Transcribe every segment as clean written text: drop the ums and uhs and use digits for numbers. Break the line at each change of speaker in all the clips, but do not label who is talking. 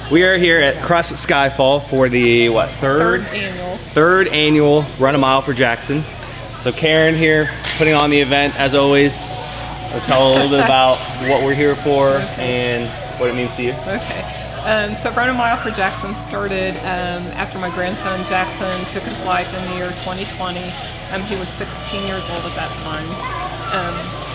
We are here at Crust Skyfall for the, what, third annual Run a Mile for Jaxon. So Karen here, putting on the event as always. So tell a little bit about what we're here for and what it means to you.
Okay. So Run a Mile for Jaxon started after my grandson Jaxon took his life in the year 2020. He was 16 years old at that time.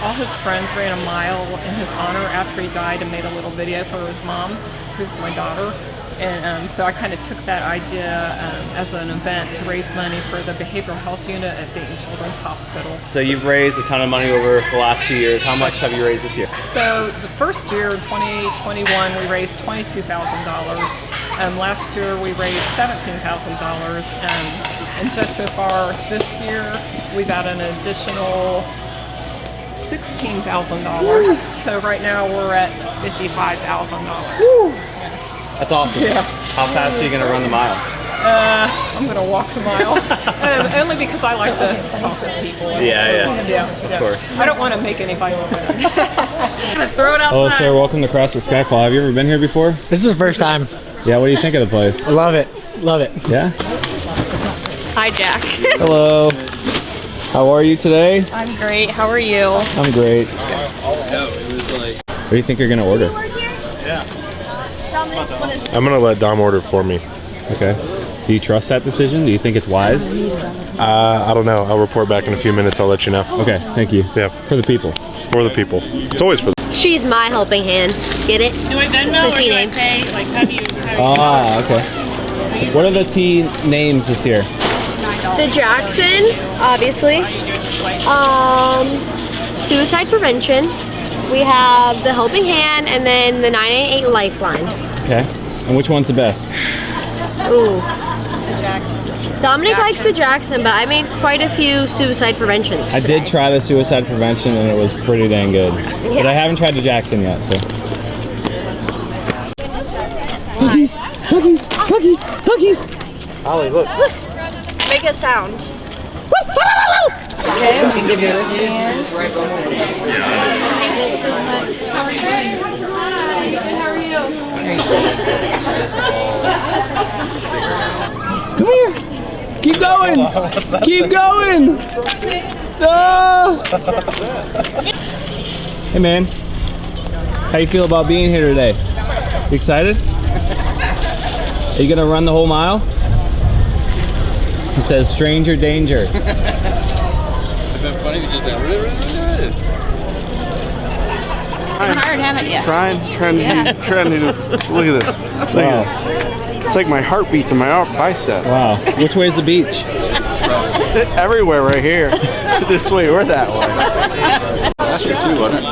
All his friends ran a mile in his honor after he died and made a little video for his mom, who's my daughter. And so I kind of took that idea as an event to raise money for the behavioral health unit at Dayton Children's Hospital.
So you've raised a ton of money over the last 2 years. How much have you raised this year?
So the first year, 2021, we raised $22,000. Last year we raised $17,000. And just so far this year, we've had an additional $16,000. So right now we're at $55,000.
That's awesome. Yeah. How fast are you going to run the mile?
I'm going to walk the mile. Only because I like to talk to people.
Yeah. Of course.
I don't want to make anybody look good.
Throw it outside.
Hello, sir. Welcome to CrossFit Skyfall. Have you ever been here before?
This is the first time.
Yeah. What do you think of the place?
I love it. Love it.
Yeah.
Hi, Jack.
Hello. How are you today?
I'm great. How are you?
I'm great. What do you think you're going to order?
I'm gonna let Dom order for me.
Okay. Do you trust that decision? Do you think it's wise?
I don't know. I'll report back in a few minutes. I'll let you know.
Okay, thank you.
Yeah.
For the people.
For the people. It's always for the
She's my helping hand. Get it?
Do I Venmo
It's a
or
T
do I
name.
pay? Like, how do you
Okay. What are the T names this year?
The Jaxon, obviously. Suicide prevention. We have the helping hand, and then the 988 lifeline.
Okay. And which one's the best?
Ooh. Dominic likes the Jaxon, but I made quite a few suicide preventions.
I did try the suicide prevention and it was pretty dang good.
Yeah.
But I haven't tried the Jaxon yet, so. Cookies.
Ollie, look.
Make a sound.
Okay, we can give you this hand.
Come here. Keep going. Keep going. Hey man, how you feel about being here today? You excited? Are you gonna run the whole mile? He says stranger danger.
It's been funny, we just been
hired, haven't you?
Trying to look at this. Look at this. It's like my heart beats in my bicep.
Wow. Which way is the beach?
Everywhere right here. This way or that way.
last year too, wasn't it?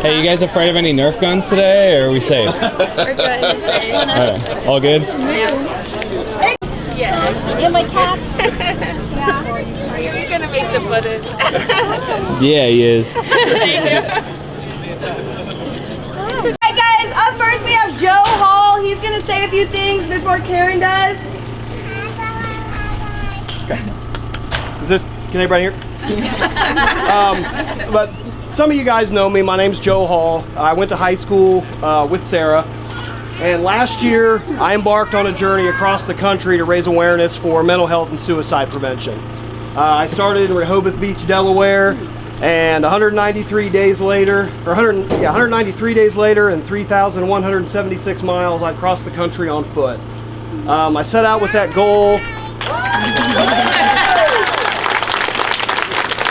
Hey, you guys afraid of any Nerf guns today, or are we safe?
We're good.
Alright, all good?
Yeah.
And my cats.
You're gonna make the footage.
Yeah, he is.
Hi guys, up first we have Joe Hall. He's gonna say a few things before Karen does.
Can anybody hear? But some of you guys know me. My name's Joe Hall. I went to high school with Sarah. And last year, I embarked on a journey across the country to raise awareness for mental health and suicide prevention. I started in Rehoboth Beach, Delaware, and 193 days later and 3,176 miles, I crossed the country on foot. I set out with that goal.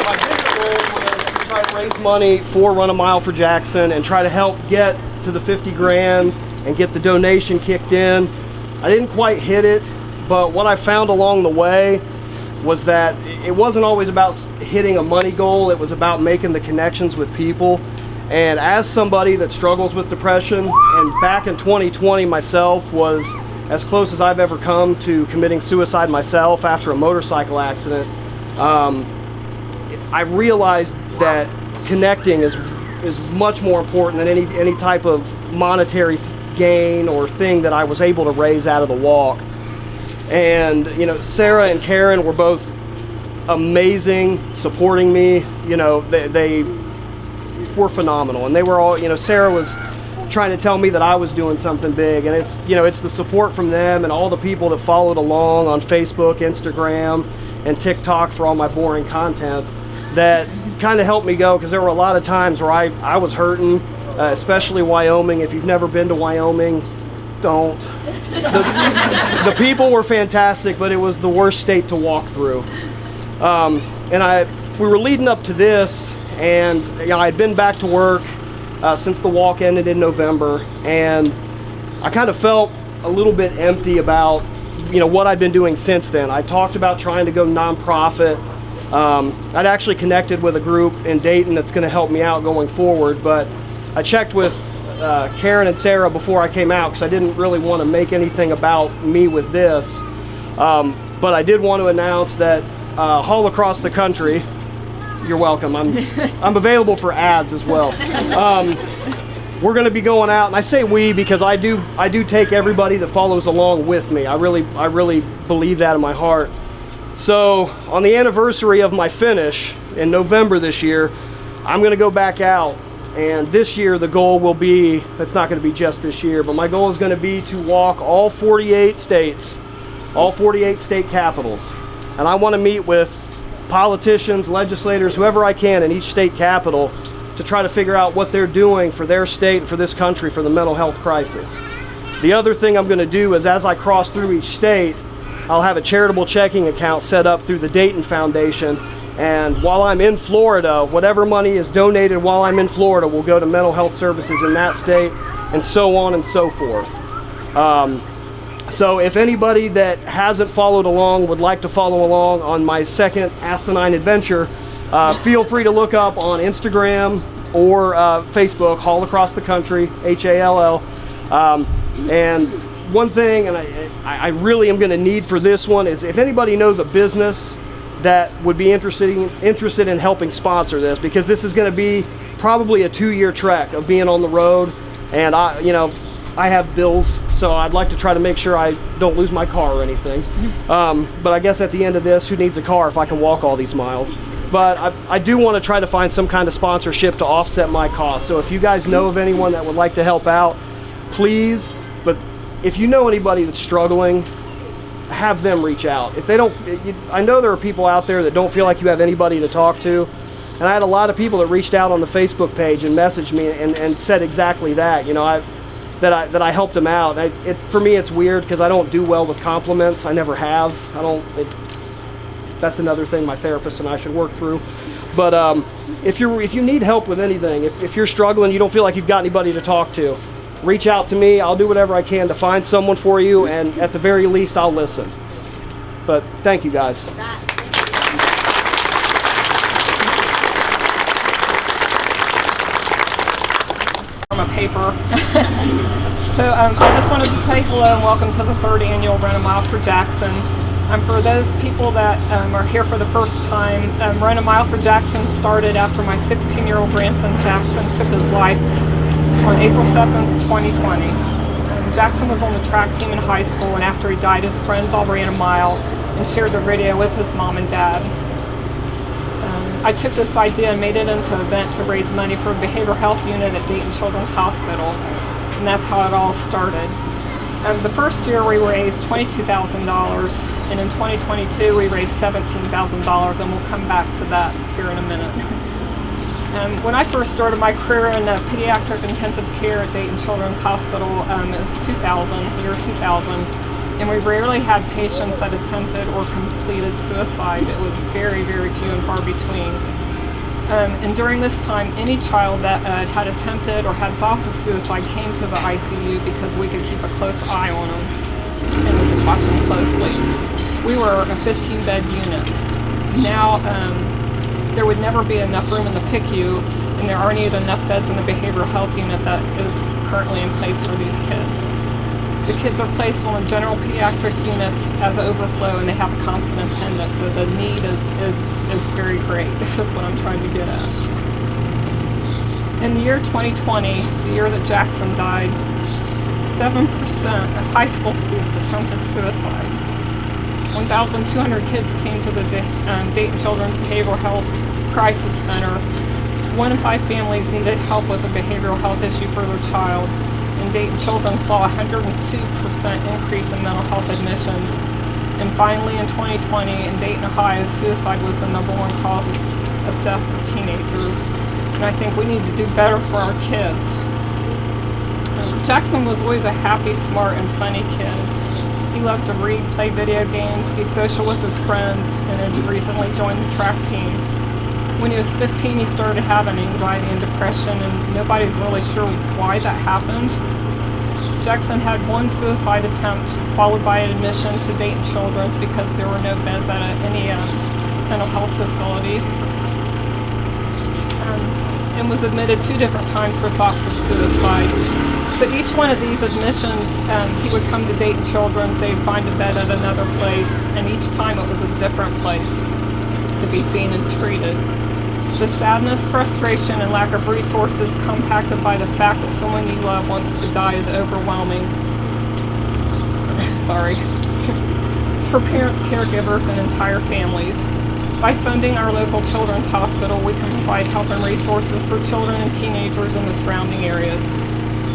My bigger goal was to try to raise money for Run a Mile for Jaxon and try to help get to the 50 grand and get the donation kicked in. I didn't quite hit it, but what I found along the way was that it wasn't always about hitting a money goal, it was about making the connections with people. And as somebody that struggles with depression, and back in 2020 myself was as close as I've ever come to committing suicide myself after a motorcycle accident, I realized that connecting is much more important than any type of monetary gain or thing that I was able to raise out of the walk. And you know, Sarah and Karen were both amazing, supporting me. You know, they were phenomenal, and they were all, you know, Sarah was trying to tell me that I was doing something big. And it's, you know, it's the support from them and all the people that followed along on Facebook, Instagram, and TikTok for all my boring content that kind of helped me go, because there were a lot of times where I was hurting, especially Wyoming. If you've never been to Wyoming, don't. The people were fantastic, but it was the worst state to walk through. And we were leading up to this, and you know, I'd been back to work since the walk ended in November, and I kind of felt a little bit empty about, you know, what I'd been doing since then. I talked about trying to go nonprofit. I'd actually connected with a group in Dayton that's going to help me out going forward, but I checked with Karen and Sarah before I came out, because I didn't really want to make anything about me with this. But I did want to announce that all across the country, you're welcome. I'm available for ads as well. We're going to be going out, and I say we because I do take everybody that follows along with me. I really believe that in my heart. So on the anniversary of my finish in November this year, I'm going to go back out. And this year the goal will be, it's not going to be just this year, but my goal is going to be to walk all 48 states, all 48 state capitals. And I want to meet with politicians, legislators, whoever I can in each state capital to try to figure out what they're doing for their state and for this country for the mental health crisis. The other thing I'm going to do is, as I cross through each state, I'll have a charitable checking account set up through the Dayton Foundation. And while I'm in Florida, whatever money is donated while I'm in Florida will go to mental health services in that state, and so on and so forth. So if anybody that hasn't followed along would like to follow along on my second asinine adventure, feel free to look up on Instagram or Facebook, Haul Across the Country, HALL. And one thing, and I really am going to need for this one, is if anybody knows a business that would be interested in helping sponsor this, because this is going to be probably a 2-year trek of being on the road, and I have bills, so I'd like to try to make sure I don't lose my car or anything. But I guess at the end of this, who needs a car if I can walk all these miles? But I do want to try to find some kind of sponsorship to offset my costs. So if you guys know of anyone that would like to help out, please. But if you know anybody that's struggling, have them reach out. If they don't, I know there are people out there that don't feel like you have anybody to talk to. And I had a lot of people that reached out on the Facebook page and messaged me and said exactly that. You know, that I helped them out. For me, it's weird because I don't do well with compliments. I never have. That's another thing my therapist and I should work through. But if you need help with anything, if you're struggling, you don't feel like you've got anybody to talk to, reach out to me. I'll do whatever I can to find someone for you, and at the very least, I'll listen. But thank you, guys.
From a paper. So I just wanted to say hello and welcome to the 3rd annual Run a Mile for Jaxon. For those people that are here for the first time, Run a Mile for Jaxon started after my 16-year-old grandson Jaxon took his life on April 7th, 2020. Jaxon was on the track team in high school, and after he died, his friends all ran a mile and shared the video with his mom and dad. I took this idea and made it into an event to raise money for a behavioral health unit at Dayton Children's Hospital, and that's how it all started. The first year we raised $22,000, and in 2022 we raised $17,000, and we'll come back to that here in a minute. When I first started my career in pediatric intensive care at Dayton Children's Hospital, it was year 2000, and we rarely had patients that attempted or completed suicide. It was very, very few and far between. And during this time, any child that had attempted or had thoughts of suicide came to the ICU because we could keep a close eye on them and we could watch them closely. We were a 15-bed unit. Now, there would never be enough room in the PICU, and there aren't even enough beds in the behavioral health unit that is currently in place for these kids. The kids are placed on the general pediatric units as overflow, and they have a constant attendance, so the need is very great. This is what I'm trying to get at. In the year 2020, the year that Jaxon died, 7% of high school students attempted suicide. 1,200 kids came to the Dayton Children's Behavioral Health Crisis Center 1 in 5 families needed help with a behavioral health issue for their child, and Dayton Children saw a 102% increase in mental health admissions. And finally, in 2020, in Dayton, Ohio, suicide was the #1 cause of death for teenagers. And I think we need to do better for our kids. Jaxon was always a happy, smart, and funny kid. He loved to read, play video games, be social with his friends, and had recently joined the track team. When he was 15, he started having anxiety and depression, and nobody's really sure why that happened. Jaxon had 1 suicide attempt, followed by an admission to Dayton Children's because there were no beds at any mental health facilities. And was admitted 2 different times for thoughts of suicide. So each one of these admissions, he would come to Dayton Children's, they'd find a bed at another place, and each time it was a different place to be seen and treated. The sadness, frustration, and lack of resources compacted by the fact that someone you love wants to die is overwhelming. Sorry. For parents, caregivers, and entire families. By funding our local children's hospital, we can provide help and resources for children and teenagers in the surrounding areas.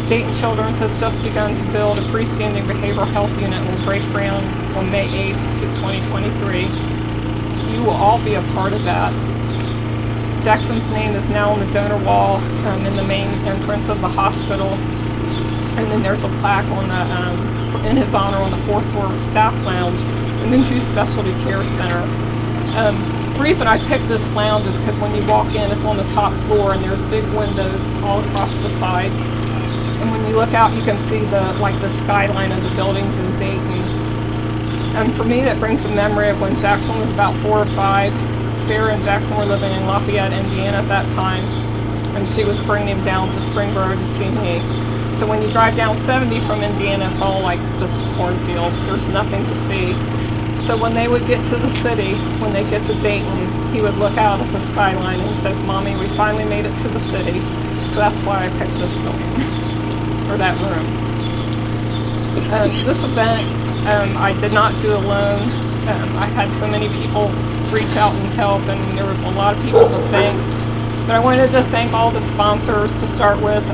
Dayton Children's has just begun to build a freestanding behavioral health unit and will break ground on May 8th, 2023. You will all be a part of that. Jaxon's name is now on the donor wall in the main entrance of the hospital, and then there's a plaque on the, in his honor on the 4th floor staff lounge, and then 2 specialty care center. The reason I picked this lounge is because when you walk in, it's on the top floor, and there's big windows all across the sides. And when you look out, you can see the skyline of the buildings in Dayton. And for me, that brings a memory of when Jaxon was about 4 or 5. Sarah and Jaxon were living in Lafayette, Indiana at that time, and she was bringing him down to Springboro to see me. So when you drive down 70 from Indiana, it's all like just cornfields. There's nothing to see. So when they would get to the city, when they get to Dayton, he would look out at the skyline and he says, "Mommy, we finally made it to the city." So that's why I picked this building, or that room. This event, I did not do alone. I've had so many people reach out and help, and there was a lot of people to thank. But I wanted to thank all the sponsors to start with.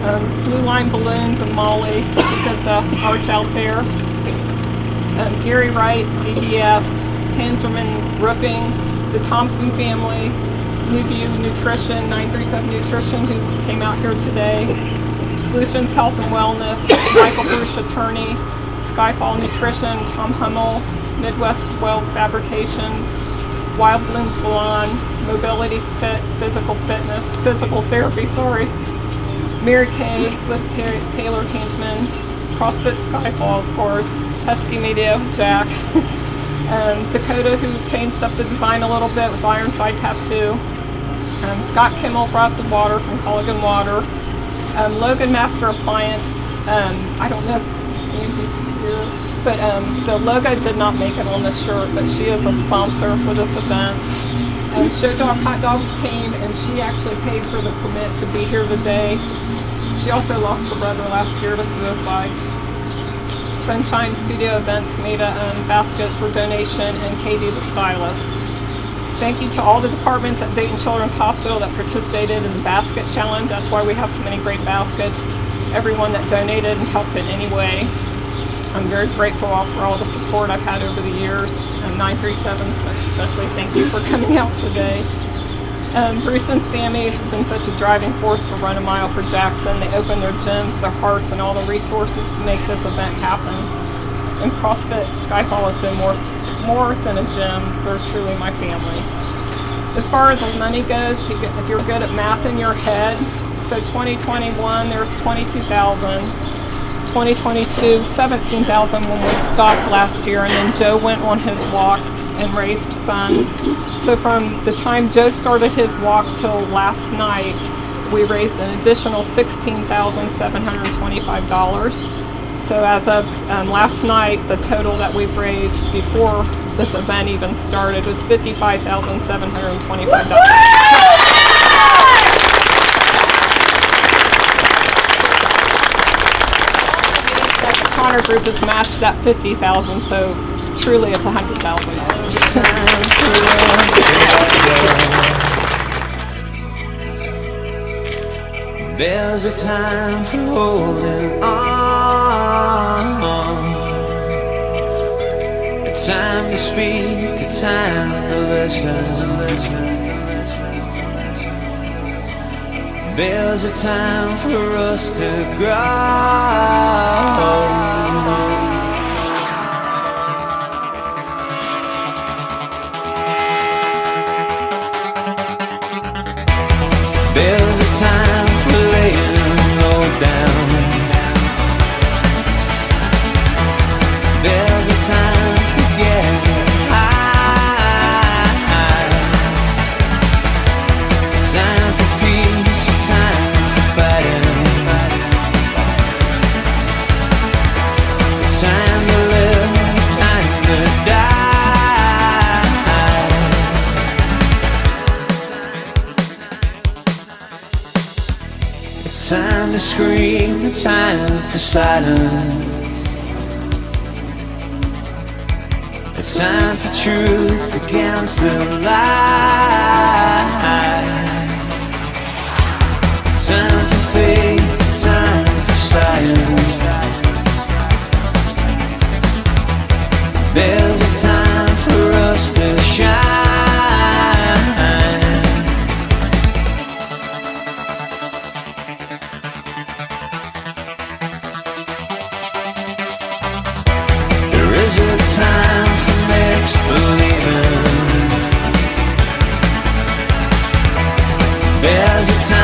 Blue Line Balloons and Molly who did the arch out there. Gary Wright, DBS, Tanzerman Roofing, the Thompson family, New View Nutrition, 937 Nutrition, who came out here today, Solutions Health and Wellness, Michael Bruce Attorney, Skyfall Nutrition, Tom Hummel, Midwest Well Fabrications, Wild Bloom Salon, Mobility Fit, Physical Therapy, Mary Kay with Taylor Tangeman, CrossFit Skyfall, of course, Husky Media, Jack, Dakota, who changed up the design a little bit with Ironside Tattoo, Scott Kimmel brought the water from Culligan Water, Logan Master Appliance, I don't know if Angie's here, but the logo did not make it on the shirt, but she is a sponsor for this event. Show Dog Hot Dogs came, and she actually paid for the permit to be here today. She also lost her brother last year to suicide. Sunshine Studio Events made a basket for donation, and Katie the stylist. Thank you to all the departments at Dayton Children's Hospital that participated in the basket challenge. That's why we have so many great baskets. Everyone that donated and helped in any way. I'm very grateful for all the support I've had over the years. And 937, especially thank you for coming out today. Bruce and Sammy have been such a driving force for Run a Mile for Jaxon. They opened their gyms, their hearts, and all the resources to make this event happen. And CrossFit Skyfall has been more than a gym. They're truly my family. As far as the money goes, if you're good at math in your head, so 2021 there's 22,000, 2022 17,000 when we stopped last year, and then Joe went on his walk and raised funds. So from the time Joe started his walk till last night, we raised an additional $16,725. So as of last night, the total that we've raised before this event even started was $55,725. The Connor Group has matched that $50,000, so truly it's $100,000.
There's a time for holding on, a time to speak, a time to listen. There's a time for us to grow. There's a time for laying low down. There's a time for getting high. Time for peace, time for fighting. Time to live, time to die. Time to scream, a time for silence. A time for truth against the lie. Time for faith, time for science. There's a time for us to shine. There's a time for mixed believing. There's a time